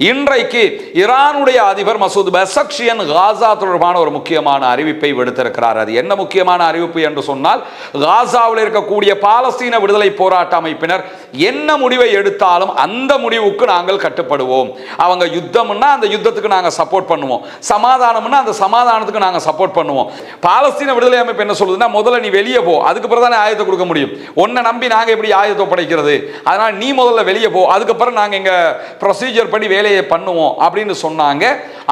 இன்றைக்கு ஈரானுடைய அதிபர் மசூத் பெசக்ஷியன் காசா தொடர்பான ஒரு முக்கியமான அறிவிப்பை விடுத்திருக்கிறார். அது என்ன முக்கியமான அறிவிப்பு என்று சொன்னால், காசாவில் இருக்கக்கூடிய பாலஸ்தீன விடுதலை போராட்ட அமைப்பினர் என்ன முடிவை எடுத்தாலும் அந்த முடிவுக்கு நாங்கள் கட்டுப்படுவோம். அவங்க யுத்தம்னா அந்த யுத்தத்துக்கு நாங்கள் சப்போர்ட் பண்ணுவோம், சமாதானம்னா அந்த சமாதானத்துக்கு நாங்கள் சப்போர்ட் பண்ணுவோம். பாலஸ்தீன விடுதலை அமைப்பு என்ன சொல்லுதுன்னா, முதல்ல நீ வெளியே போ, அதுக்கப்புறம் தானே ஆயுதத்தை கொடுக்க முடியும். உன்னை நம்பி நாங்கள் எப்படி ஆயுதத்தை ஒப்படைக்கிறது? அதனால் நீ முதல்ல வெளியே போ, அதுக்கப்புறம் நாங்கள் எங்கள் ப்ரொசீஜர் படி வேலையை பண்ணுவோம் அப்படின்னு சொன்னாங்க.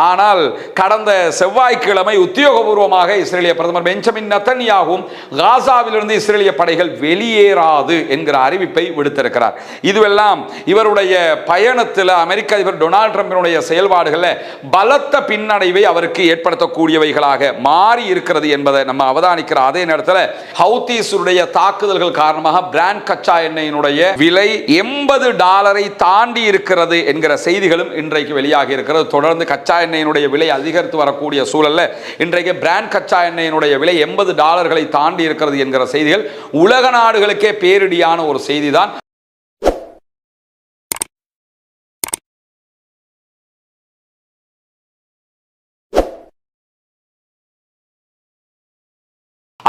ஆனால் கடந்த செவ்வாய்க்கிழமை உத்தியோகபூர்வமாக இஸ்ரேலிய பிரதமர் பெஞ்சமின் நெதன்யாகும் காசாவிலிருந்து இஸ்ரேலிய படைகள் வெளியேறாது என்கிற அறிவிப்பை விடுத்திருக்கிறார். இதுவெல்லாம் இவருடைய பயணத்தில் அமெரிக்க அதிபர் டொனால்ட் ட்ரம்பினுடைய செயல்பாடுகளில் பலத்த பின்னடைவை அவருக்கு ஏற்படுத்தக்கூடியவைகளாக மாறி இருக்கிறது என்பதை நம்ம அவதானிக்கிற அதே நேரத்தில் ஹவுதீஸுடைய தாக்குதல்கள் காரணமாக பிராண்ட் கச்சா எண்ணெயினுடைய விலை $80 தாண்டி இருக்கிறது என்கிற செய்திகளும் இன்றைக்கு வெளியாகி இருக்கிறது. தொடர்ந்து கச்சா எண்ணெயினுடைய விலை அதிகரித்து வரக்கூடிய சூழல்ல இன்றைக்கு பிராண்ட் கச்சா எண்ணெயினுடைய விலை $80 தாண்டி இருக்கிறது என்கிற செய்திகள் உலக நாடுகளுக்கே பேரிடியான ஒரு செய்திதான்.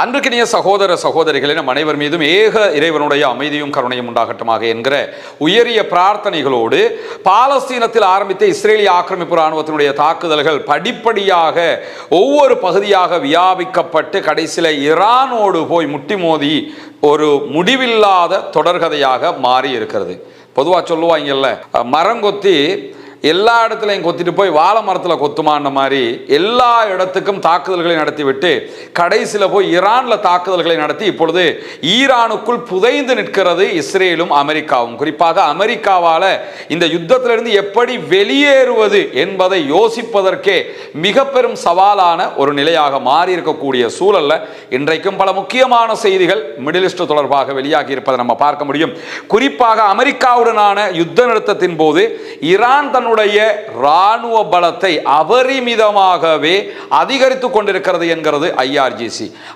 அன்றுக்கினிய சகோதர சகோதரிகளே, நம் அனைவர் மீதும் ஏக இறைவனுடைய அமைதியும் கருணையும் உண்டாகட்டுமாக என்கிற உயரிய பிரார்த்தனைகளோடு பாலஸ்தீனத்தில் ஆரம்பித்த இஸ்ரேலிய ஆக்கிரமிப்பு இராணுவத்தினுடைய தாக்குதல்கள் படிப்படியாக ஒவ்வொரு பகுதியாக வியாபிக்கப்பட்டு கடைசியில் ஈரானோடு போய் முட்டி மோதி ஒரு முடிவில்லாத தொடர்கதையாக மாறி இருக்கிறது. பொதுவாக சொல்லுவாங்கல்ல, மரங்கொத்தி எல்லா இடத்துலையும் கொத்திட்டு போய் வாழை மரத்தில் கொத்துமான மாதிரி எல்லா இடத்துக்கும் தாக்குதல்களை நடத்திவிட்டு கடைசியில் போய் ஈரானில் தாக்குதல்களை நடத்தி இப்பொழுது ஈரானுக்குள் புதைந்து நிற்கிறது இஸ்ரேலும் அமெரிக்காவும். குறிப்பாக அமெரிக்காவால் இந்த யுத்தத்திலிருந்து எப்படி வெளியேறுவது என்பதை யோசிப்பதற்கே மிக பெரும் சவாலான ஒரு நிலையாக மாறி இருக்கக்கூடிய சூழல்ல இன்றைக்கும் பல முக்கியமான செய்திகள் மிடில் ஈஸ்ட் தொடர்பாக வெளியாகி இருப்பதை நம்ம பார்க்க முடியும். குறிப்பாக அமெரிக்காவுடனான யுத்த நிறுத்தத்தின் போது ஈரான் ராணுவ பலத்தை அபரிமிதமாகவே அதிகரித்துக் கொண்டிருக்கிறது என்கிறது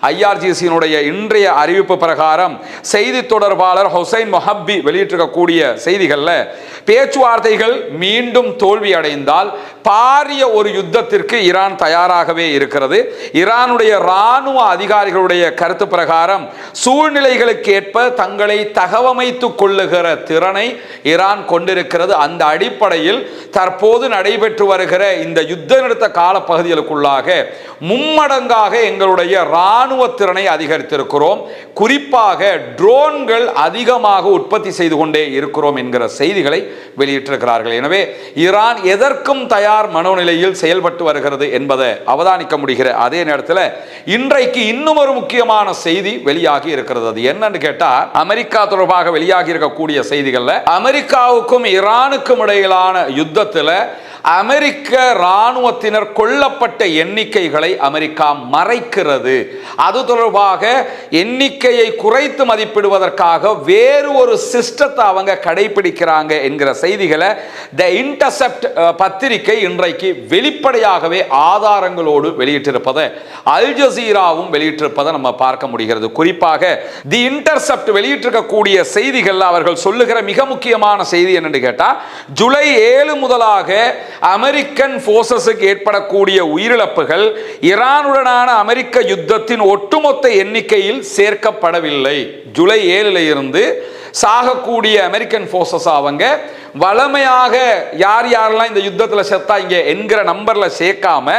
ஐஆர்ஜிசியினுடைய இன்றைய அறிவிப்பு பிரகாரம் செய்தி தொடர்பாளர் ஹுசைன் மொஹப்பி வெளியிட்டிருக்கக்கூடிய செய்திகளில் பேச்சுவார்த்தைகள் மீண்டும் தோல்வி அடைந்தால் பாரிய ஒரு யுத்தத்திற்கு ஈரான் தயாராகவே இருக்கிறது. ஈரானுடைய ராணுவ அதிகாரிகளுடைய கருத்து பிரகாரம் சூழ்நிலைகளுக்கு ஏற்ப தங்களை தகவமைத்துக் கொள்ளுகிற திறனை ஈரான் கொண்டிருக்கிறது. அந்த அடிப்படையில் தற்போது நடைபெற்று வருகிற இந்த யுத்த நிறுத்த கால பகுதிகளுக்குள்ளாக மும்மடங்காக எங்களுடைய ராணுவ திறனை அதிகரித்திருக்கிறோம், குறிப்பாக ட்ரோன்கள் அதிகமாக உற்பத்தி செய்து கொண்டே இருக்கிறோம் என்கிற செய்திகளை வெளியிட்டிருக்கிறார்கள். எனவே ஈரான் எதற்கும் தயார் மனோநிலையில் செயல்பட்டு வருகிறது என்பதை அவதானிக்க முடிகிற அதே நேரத்தில் இன்றைக்கு இன்னும் ஒரு முக்கியமான செய்தி வெளியாகி இருக்கிறது. அது என்னன்னு கேட்டா, அமெரிக்கா தொடர்பாக வெளியாகி இருக்கக்கூடிய செய்திகள்ல அமெரிக்காவுக்கும் ஈரானுக்கும் இடையிலான யுத்தத்தில் அமெரிக்க இராணுவத்தினர் கொல்லப்பட்ட எண்ணிக்கைகளை அமெரிக்கா மறைக்கிறது. அது தொடர்பாக எண்ணிக்கையை குறைத்து மதிப்பிடுவதற்காக வேறு ஒரு சிஸ்டத்தை அவங்க கடைபிடிக்கிறாங்க என்கிற செய்திகளை தி இன்டர்செப்ட் பத்திரிகை இன்றைக்கு வெளிப்படையாகவே ஆதாரங்களோடு வெளியிட்டிருப்பதை அல் ஜசீராவும் வெளியிட்டிருப்பதை நம்ம பார்க்க முடிகிறது. குறிப்பாக தி இன்டர்செப்ட் வெளியிட்டிருக்கக்கூடிய செய்திகள் அவர்கள் சொல்லுகிற மிக முக்கியமான செய்தி என்னன்னு கேட்டா, ஜூலை 7 முதலாக அமெரிக்கன் போர்சஸுக்கு ஏற்படக்கூடிய உயிரிழப்புகள் ஈரானுடனான அமெரிக்க யுத்தத்தின் ஒட்டுமொத்த எண்ணிக்கையில் சேர்க்கப்படவில்லை. ஜூலை 7 இருந்து சாகக்கூடிய அமெரிக்கன் போர்சஸ் அவங்க வளமையாக யார் யாரெல்லாம் இந்த யுத்தத்தில் செத்தாங்க என்கிற நம்பர்ல சேர்க்காம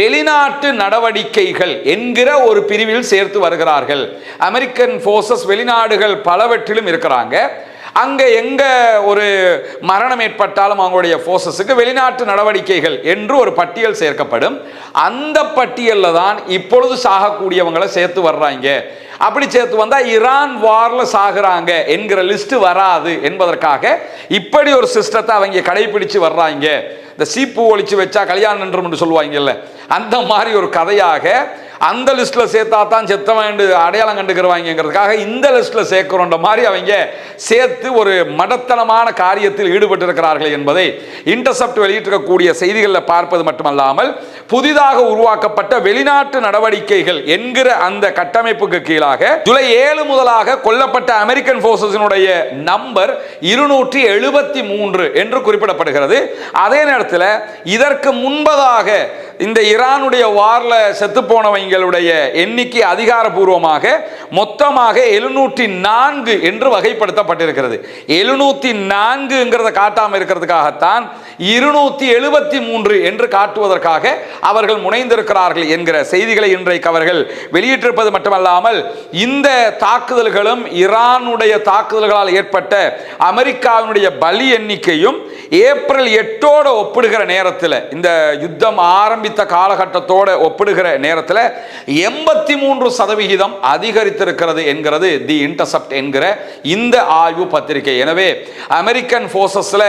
வெளிநாட்டு நடவடிக்கைகள் என்கிற ஒரு பிரிவில் சேர்த்து வருகிறார்கள். அமெரிக்கன் போர்சஸ் வெளிநாடுகள் பலவற்றிலும் இருக்கிறாங்க. அங்கே எங்க ஒரு மரணம் ஏற்பட்டாலும் அவங்களுடைய போர்சஸுக்கு வெளிநாட்டு நடவடிக்கைகள் என்று ஒரு பட்டியல் சேர்க்கப்படும். அந்த பட்டியலில் தான் இப்பொழுது சாகக்கூடியவங்களை சேர்த்து வர்றாங்க. அப்படி சேர்த்து வந்தா ஈரான் வார்ல சாகுறாங்க என்கிற லிஸ்ட் வராது என்பதற்காக இப்படி ஒரு சிஸ்டத்தை அவங்க கடைபிடிச்சு வர்றாங்க. இந்த சீப்பு ஒழிச்சு வச்சா கல்யாணம் என்று சொல்லுவாங்கல்ல, அந்த மாதிரி ஒரு கதையாக அந்த லிஸ்ட்ல சேர்த்தா தான் செத்தவன் அடையாளம் கண்டுக்கிறவாங்கிறதுக்காக இந்த லிஸ்ட்ல சேர்க்கிறோன்ற மாதிரி அவங்க சேர்த்து ஒரு மடத்தனமான காரியத்தில் ஈடுபட்டு இருக்கிறார்கள் என்பதை இன்டர்செப்ட் வெளியிட்டிருக்கக்கூடிய செய்திகளில் பார்ப்பது மட்டுமல்லாமல், புதிதாக உருவாக்கப்பட்ட வெளிநாட்டு நடவடிக்கைகள் என்கிற அந்த கட்டமைப்புக்கு கீழாக ஜூலை 7 முதலாக கொல்லப்பட்ட அமெரிக்கன் போர்சஸினுடைய நம்பர் 273 என்று குறிப்பிடப்படுகிறது. அதே நேரத்தில் இதற்கு முன்பதாக இந்த ஈரானுடைய வார்ல செத்து போனவங்களுடைய எண்ணிக்கை அதிகாரப்பூர்வமாக மொத்தமாக 704 என்று வகைப்படுத்தப்பட்டிருக்கிறது. 704 காட்டாமல் இருக்கிறதுக்காகத்தான் 273 என்று காட்டுவதற்காக அவர்கள் முனைந்திருக்கிறார்கள் என்கிற செய்திகளை இன்றைக்கு அவர்கள் வெளியிட்டிருப்பது மட்டுமல்லாமல், இந்த தாக்குதல்களும் ஈரானுடைய தாக்குதல்களால் ஏற்பட்ட அமெரிக்காவினுடைய பலி எண்ணிக்கையும் ஏப்ரல் 8 ஒப்பிடுகிற நேரத்தில், இந்த யுத்தம் ஆரம்பித்த காலகட்டத்தோடு ஒப்பிடுகிற நேரத்தில் 83% அதிகரித்திருக்கிறது என்கிறது தி இன்டர்செப்ட் என்கிற இந்த ஆய்வு பத்திரிகை. எனவே அமெரிக்கன் போர்சஸ்ல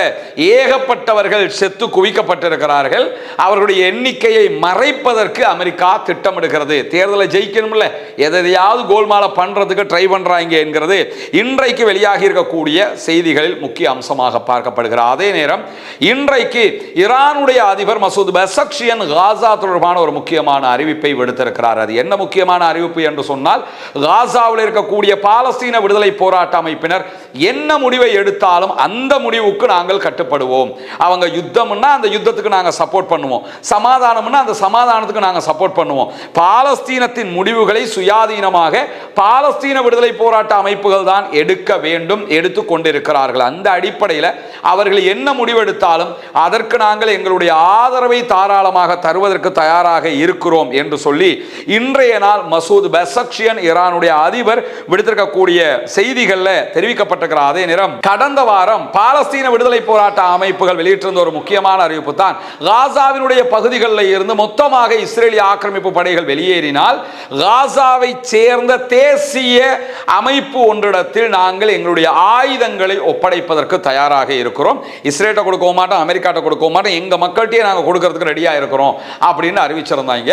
ஏகப்பட்டவர்கள் செத்து குவிக்கப்பட்டிருக்கிறார்கள். அவர்களுடைய எண்ணிக்கையை மறைப்பதற்கு அமெரிக்கா திட்டமிடுகிறது. தேர்தலை ஜெயிக்கணும்ல, எதையாவது கோல்மால பண்றதுக்கு ட்ரை பண்றாங்க என்கிறது இன்றைக்கு வெளியாகி இருக்கக்கூடிய செய்திகளில் முக்கிய அம்சமாக பார்க்கப்படுகிறது. அதே நேரம் இன்றைக்கு ஈரானுடைய அதிபர் மசூத் பெசக்ஷியன் காசா தொடர்பான ஒரு முக்கியமான அறிவிப்பை விடுத்திருக்கிறார். அது என்ன முக்கியமான அறிவிப்பு என்று சொன்னால், காசாவில் இருக்கக்கூடிய பாலஸ்தீன விடுதலை போராட்ட அமைப்பினர் என்ன முடிவை எடுத்தாலும் அந்த முடிவுக்கு நாங்கள் கட்டுப்படுவோம். அவங்க யுத்தம்னா அந்த யுத்தத்துக்கு நாங்கள் சப்போர்ட் பண்ணுவோம், சமாதானம்னா அந்த சமாதானத்துக்கு நாங்கள் சப்போர்ட் பண்ணுவோம். பாலஸ்தீனத்தின் முடிவுகளை சுயாதீனமாக பாலஸ்தீன விடுதலை போராட்ட அமைப்புகள் தான் எடுக்க வேண்டும், எடுத்து கொண்டிருக்கிறார்கள். அந்த அடிப்படையில் அவர்கள் என்ன முடிவெடுத்தாலும் அதற்கு நாங்கள் எங்களுடைய ஆதரவை தாராளமாக தருவதற்கு தயாராக இருக்கிறோம் என்று சொல்லி இன்றைய நாள் மசூத் பெசக்ஷியன் ஈரானுடைய அதிபர் விடுத்திருக்கக்கூடிய செய்திகளில் தெரிவிக்கப்பட்டிருக்கிற அதே நேரம், கடந்த வாரம் பாலஸ்தீன விடுதலை போராட்ட அமைப்புகள் வெளியிட்டிருந்த ஒரு முக்கியமான அறிவிப்பு தான், காசாவினுடைய பகுதிகளில் இருந்து மொத்தமாக இஸ்ரேலிய ஆக்கிரமிப்பு படைகள் வெளியேறினால் காசாவை சேர்ந்த தேசிய அமைப்பு ஒன்றிடத்தில் நாங்கள் எங்களுடைய ஆயுதங்களை ஒப்படைப்பதற்கு தயாராக இருக்கிறோம். இஸ்ரேலை கொடுக்க மாட்டோம், அமெரிக்காட்ட கொடுக்க மாட்டோம், எங்க மக்கள்கிட்டயே நாங்கள் கொடுக்கறதுக்கு ரெடியா இருக்கிறோம் அப்படின்னு அறிவிச்சிருந்தாங்க.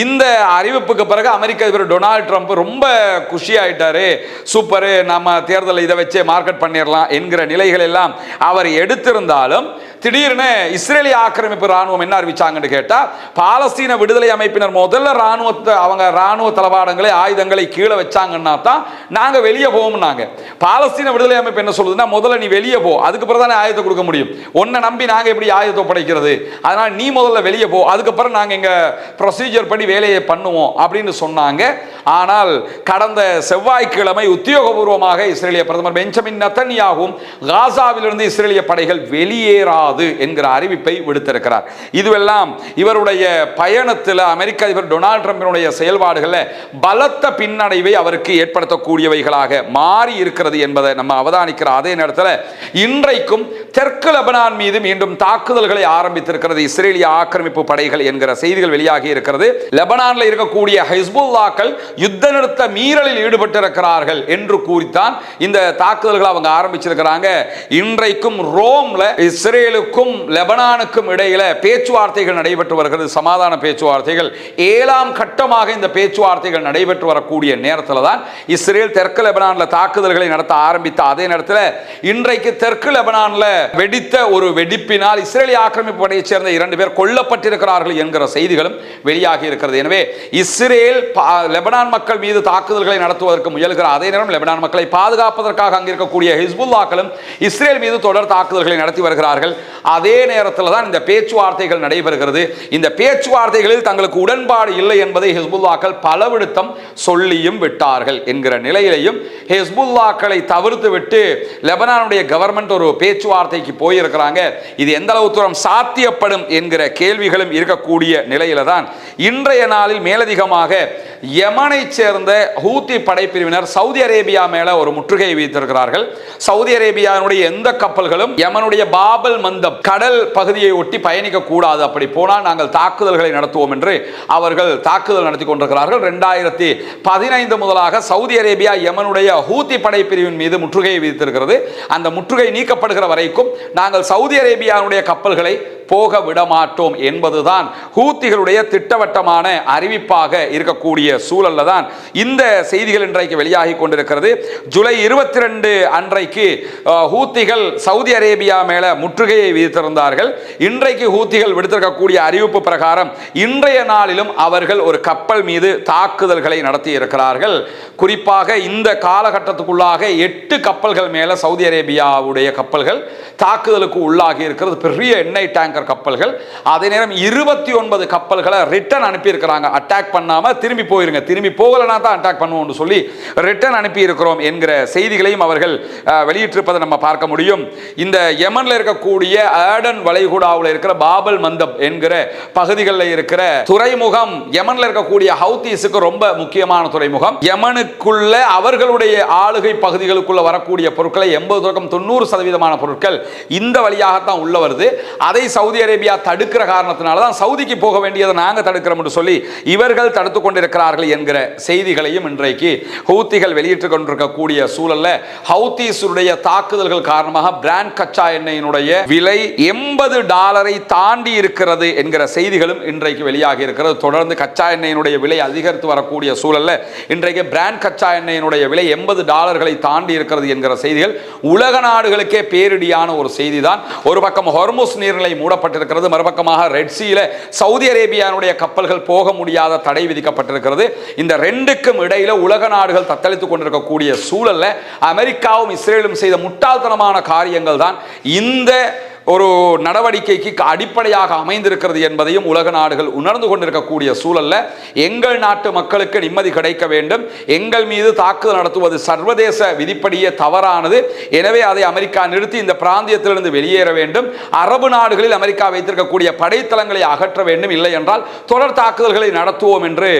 இந்த அறிவிப்புக்கு பிறகு அமெரிக்க அதிபர் டொனால்ட் ட்ரம்ப் ரொம்ப குஷி ஆயிட்டாரு. சூப்பர், நம்ம தேர்தலில் இதை வச்சே மார்க்கெட் பண்ணிடலாம் என்கிற நிலைகள் எல்லாம் அவர் எடுத்திருந்தாலும், திடீர்னு இஸ்ரேலிய ஆக்கிரமிப்பு ராணுவம் என்ன அறிவிச்சாங்கன்னு கேட்டா, பாலஸ்தீன விடுதலை அமைப்பினர் முதல்ல ராணுவத்தை அவங்க ராணுவ தளவாடங்களை ஆயுதங்களை கீழே வச்சாங்கன்னா தான் நாங்க வெளியே போவோம்னாங்க. பாலஸ்தீன விடுதலை அமைப்பு என்ன சொல்லுதுன்னா, முதல்ல நீ வெளியே போ, அதுக்கு பிறகு தானே ஆயுதத்தை கொடுக்க முடியும், உன்னை நம்பி நாங்க எப்படி ஆயுதத்தை ஒப்படைக்கிறது, அதனால நீ முதல்ல வெளியே போ, அதுக்கப்புறம் நாங்க எங்க ப்ரொசீஜர் படி வேலையை பண்ணுவோம் அப்படின்னு சொன்னாங்க. ஆனால் கடந்த செவ்வாய்க்கிழமை உத்தியோகபூர்வமாக இஸ்ரேலிய பிரதமர் பெஞ்சமின் நெதன்யாகும் காசாவிலிருந்து இஸ்ரேலிய படைகள் வெளியேறாது என்கிற அறிவிப்பை விடுத்திருக்கிறார். இதுவெல்லாம் இவருடைய பயணத்தில் அமெரிக்க அதிபர் டொனால்ட் ட்ரம்பினுடைய செயல்பாடுகளில் பலத்த பின்னடைவை அவருக்கு ஏற்படுத்தக்கூடியவைகளாக மாறி இருக்கிறது என்பதை நம்ம அவதானிக்கிற அதே நேரத்தில், இன்றைக்கும் தெற்கு லெபனான் மீது மீண்டும் தாக்குதல்களை ஆரம்பித்திருக்கிறது இஸ்ரேலிய ஆக்கிரமிப்பு படைகள் என்கிற செய்திகள் வெளியாகி இருக்கிறது. லெபனானில் இருக்கக்கூடிய ஹிஸ்புல்லாக்கள் யுத்த நிறுத்த மீறலில் ஈடுபட்டிருக்கிறார்கள் என்று கூறித்தான் இந்த தாக்குதல்களை அவங்க ஆரம்பிச்சிருக்கிறாங்க. இன்றைக்கும் ரோம்ல இஸ்ரேலுக்கும் லெபனானுக்கும் இடையில பேச்சுவார்த்தைகள் நடைபெற்று வருகிறது, சமாதான பேச்சுவார்த்தைகள். 7ஆம் கட்டமாக இந்த பேச்சுவார்த்தைகள் நடைபெற்று வரக்கூடிய நேரத்தில் தான் இஸ்ரேல் தெற்கு லெபனானில் தாக்குதல்களை நடத்த ஆரம்பித்த அதே நேரத்தில், இன்றைக்கு தெற்கு லெபனானில் வெடித்த ஒரு வெடிப்பினால் இஸ்ரேலிய ஆக்கிரமிப்பு படையைச் சேர்ந்த 2 பேர் கொல்லப்பட்டிருக்கிறார்கள் என்கிற செய்திகளும் வெளியாகி இருக்கிறது. எனவே இஸ்ரேல் லெபனான் மக்கள் மீது தாக்குதல்களை நடத்துவதற்கு முயல்கிற அதே நேரம், லெபனான் மக்களை பாதுகாப்பதற்காக அங்கே இருக்கக்கூடிய ஹிஸ்புல்லாக்களும் இஸ்ரேல் மீது தொடர் தாக்குதல்களை நடத்தி வருகிறார்கள். அதே நேரத்தில் தான் இந்த பேச்சுவார்த்தைகள் நடைபெறுகிறது. இந்த பேச்சுவார்த்தைகளில் தங்களுக்கு உடன்பாடு இல்லை என்பதை ஹிஸ்புல்லாக்கள் பலவிடுத்தம் சொல்லியும் விட்டார்கள் என்கிற நிலையிலையும், ஹிஸ்புல்லாக்களை தவிர்த்து விட்டு லெபனானுடைய கவர்மெண்ட் ஒரு பேச்சுவார்த்தைக்கு போயிருக்கிறாங்க. இது எந்த அளவு தூரம் சாத்தியப்படும் என்கிற கேள்விகளும் இருக்கக்கூடிய நிலையில தான் இன்றைய நாளில் மேலதிகமாக யமனை சேர்ந்த ஹூத்தி படைப்பிரிவினர் சவுதி அரேபியா மேல ஒரு முற்றுகை வைத்திருக்கிறார்கள். சவுதி அரேபியாவுடைய எந்த கப்பல்களும் யமனுடைய பாபல் மந்தப் கடல் பகுதியை ஒட்டி பயணிக்க கூடாது, அப்படி போனால் நாங்கள் தாக்குதல்களை நடத்துவோம் என்று அவர்கள் தாக்குதல் நடத்தி கொண்டிருக்கிறார்கள். 2015 முதலாக சவுதி அரேபியா யமனுடைய ஹூத்தி படைப்பிரிவின் மீது முற்றுகையை விதித்திருக்கிறது. அந்த முற்றுகை நீக்கப்படுகிற வரைக்கும் நாங்கள் சவுதி அரேபியாவுடைய கப்பல்களை போக விடமாட்டோம் என்பதுதான் ஹூத்திகளுடைய திட்டவட்டமான அறிவிப்பாக இருக்கக்கூடிய சூழல்ல தான் இந்த செய்திகள் இன்றைக்கு வெளியாகி கொண்டிருக்கிறது. ஜூலை 22 அன்றைக்கு ஹூத்திகள் சவுதி அரேபியா மேல முற்றுகையை விதித்திருந்தார்கள். இன்றைக்கு ஹூத்திகள் விடுத்திருக்கக்கூடிய அறிவிப்பு பிரகாரம் இன்றைய நாளிலும் அவர்கள் ஒரு கப்பல் மீது தாக்குதல்களை நடத்தி இருக்கிறார்கள். குறிப்பாக இந்த காலகட்டத்துக்குள்ளாக 8 கப்பல்கள் மேல சவுதி அரேபியாவுடைய கப்பல்கள் தாக்குதலுக்கு உள்ளாகி இருக்கிறது. பெரிய எண்ணெய் டேங்கர் கப்பல்கள். அதே நேரம் 29 கப்பல்களை ரிட்டர்ன் அனுப்பி இருக்கிறாங்க. அட்டாக் பண்ணாம திரும்பி போயிருங்க, திரும்பி போகலனா தான் அட்டாக் பண்ணுவோம்னு சொல்லி ரிட்டர்ன் அனுப்பி இருக்கிறோம் என்கிற செய்திகளையும் அவர்கள் வெளியிட்டிருப்பதை நம்ம பார்க்க முடியும். இந்த யமன்ல இருக்கக்கூடிய ஏடன் வளைகுடாவில் இருக்கிற பாபல் மந்தப் என்கிற பகுதிகளில் இருக்கிற துறைமுகம் யமன்ல இருக்கக்கூடிய ஹவுதீஸுக்கு ரொம்ப முக்கியமான துறைமுகம். யமனுக்குள்ள அவர்களுடைய ஆளுகை பகுதிகளுக்குள்ள வரக்கூடிய பொருட்களை 80-90% பொருட்கள் இந்த வழியாகத்தான் உள்ள வருது. அதை சவுதி அரேபியா தடுக்கிற காரணத்தினால தான் சவுதிக்கு போக வேண்டியதை நாங்கள் தடுக்கிறோம் என்று சொல்லி இவர்கள் தடுத்துக் கொண்டிருக்கிறார்கள் என்கிற செய்திகளையும் இன்றைக்கு ஹூத்திகள் வெளியிட்டுக் கொண்டிருக்கக்கூடிய சூழல்ல ஹவுதீஸுடைய தாக்குதல்கள் காரணமாக பிராண்ட் கச்சா எண்ணெயினுடைய விலை $80 தாண்டி இருக்கிறது என்கிற செய்திகளும் இன்றைக்கு வெளியாகி இருக்கிறது. தொடர்ந்து கச்சா எண்ணெயினுடைய விலை அதிகரித்து வரக்கூடிய சூழல்ல இன்றைக்கு பிராண்ட் கச்சா எண்ணெயினுடைய விலை $80 தாண்டி இருக்கிறது என்கிற செய்திகள் உலக நாடுகளுக்கே பேரிடியான ஒரு செய்தி தான். ஒரு பக்கம் ஹொர்முஸ் நீர்நிலை மூடப்பட்டிருக்கிறது, மறுபக்கமாக ரெட் சீல சவுதி அரேபியாவுடைய கப்பல்கள் போக முடியாத தடை விதிக்கப்பட்டிருக்கிறது. இந்த ரெண்டுக்கும் இடையில உலக நாடுகள் தத்தளித்துக் கொண்டிருக்கக்கூடிய சூழல்ல அமெரிக்காவும் இஸ்ரேலும் செய்த முட்டாள்தனமான காரியங்கள் தான் இந்த ஒரு நடவடிக்கைக்கு அடிப்படையாக அமைந்திருக்கிறது என்பதையும் உலக நாடுகள் உணர்ந்து கொண்டிருக்கக்கூடிய சூழல்ல எங்கள் நாட்டு மக்களுக்கு நிம்மதி கிடைக்க வேண்டும், எங்கள் மீது தாக்குதல் நடத்துவது சர்வதேச விதிப்படியே தவறானது, எனவே அதை அமெரிக்கா நிறுத்தி இந்த பிராந்தியத்திலிருந்து வெளியேற வேண்டும், அரபு நாடுகளில் அமெரிக்கா வைத்திருக்கக்கூடிய படைத்தளங்களை அகற்ற வேண்டும், இல்லை என்றால் தொடர் தாக்குதல்களை நடத்துவோம் என்று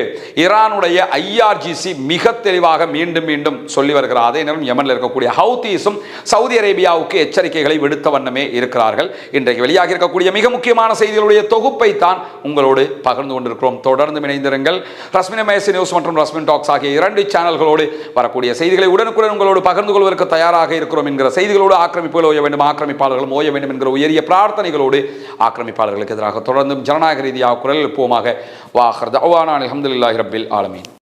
ஈரானுடைய IRGC மிக தெளிவாக மீண்டும் மீண்டும் சொல்லி வருகிறார். அதே நேரம் யமனில் இருக்கக்கூடிய ஹவுதீஸும் சவுதி அரேபியாவுக்கு எச்சரிக்கைகளை விடுத்த வண்ணமே இருக்கிறார்கள். இன்றைக்கு வெளியாக இருக்கக்கூடிய மிக முக்கியமான செய்திகளுடைய தொகுப்பை தான் உங்களோடு பகிர்ந்து கொண்டிருக்கிறோம். தொடர்ந்து இணைந்திருங்கள். ரஸ்மின் மேசி நியூஸ் மற்றும் ரஸ்மின் டாக்ஸ் ஆகிய 2 சேனல்களோடு வரக்கூடிய செய்திகளை உடனுக்குடன் உங்களோடு பகிர்ந்து கொள்வதற்கு தயாராக இருக்கிறோம் என்கிற செய்திகளோடு ஆக்கிரமிப்புகள் ஓய வேண்டும், ஆக்கிரமிப்பாளர்களும் ஓய வேண்டும் என்கிற உயரிய பிரார்த்தனைகளோடு ஆக்கிரமிப்பாளர்களுக்கு எதிராக தொடர்ந்தும் ஜனநாயக ரீதியாக குரல் எழுப்புவோமாக. வாஹர் தஅவானா அல்ஹம்துலில்லாஹி ரப்பில் ஆலமீன்.